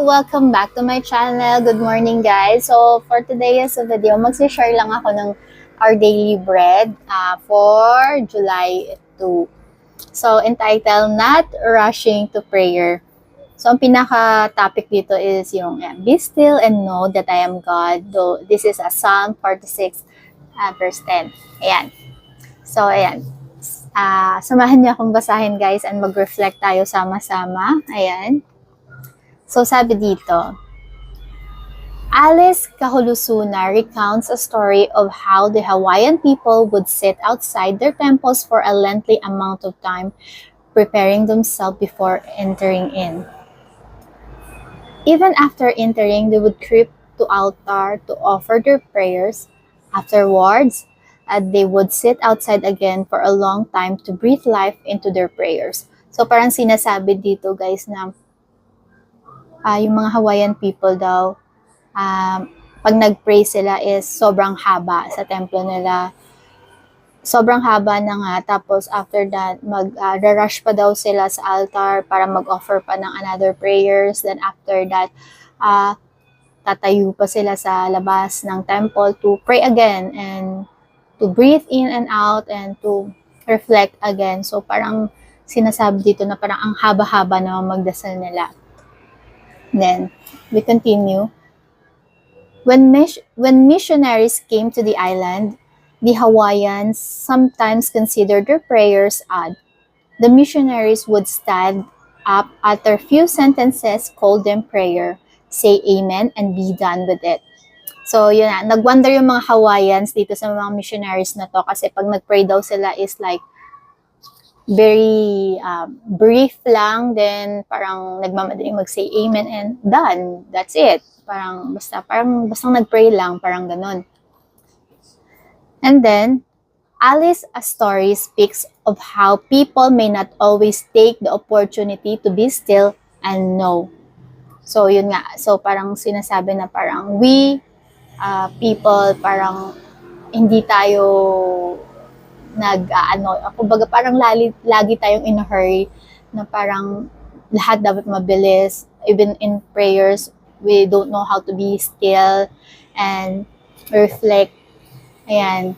Welcome back to my channel. Good morning, guys. So, for today's video, mag-share lang ako ng our daily bread for July 2. So, entitled, Not Rushing to Prayer. So, ang pinaka-topic dito is yung, Be still and know that I am God. Though, this is a Psalm 46, verse 10. Ayan. So, ayan. Samahan niyo akong basahin, guys, and mag-reflect tayo sama-sama. Ayan. So, sabi dito, Alice Kahulusuna recounts a story of how the Hawaiian people would sit outside their temples for a lengthy amount of time, preparing themselves before entering in. Even after entering, they would creep to altar to offer their prayers. Afterwards, they would sit outside again for a long time to breathe life into their prayers. So, parang sinasabi dito, guys, na yung mga Hawaiian people daw, pag nag-pray sila is sobrang haba sa templo nila. Sobrang haba na nga. Tapos after that, mag-rush pa daw sila sa altar para mag-offer pa ng another prayers. Then after that, tatayo pa sila sa labas ng temple to pray again and to breathe in and out and to reflect again. So parang sinasabi dito na parang ang haba-haba na magdasal nila. Then, we continue. When missionaries came to the island, the Hawaiians sometimes considered their prayers odd. The missionaries would stand up, utter few sentences, call them prayer, say amen, and be done with it. So, yun na. Nag-wonder yung mga Hawaiians dito sa mga missionaries na to kasi pag nag-pray daw sila is like very brief lang, then parang nagmamadaling mag-say amen and done. That's it. Parang basta nag-pray lang, parang ganun. And then, Alice's story speaks of how people may not always take the opportunity to be still and know. So, yun nga. So, parang sinasabi na parang we people, parang hindi tayo kumbaga parang lagi tayong in a hurry na parang lahat dapat mabilis. Even in prayers, we don't know how to be still and reflect. Ayan.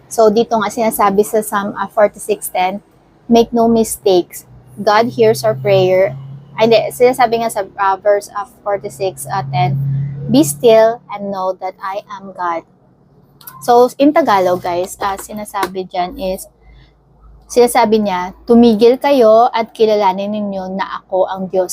So, dito nga sinasabi sa Psalm 46:10, make no mistakes. God hears our prayer. Sinasabi nga sa verse 46:10, be still and know that I am God. So, in Tagalog, guys, sinasabi niya, tumigil kayo at kilalanin ninyo na ako ang Diyos.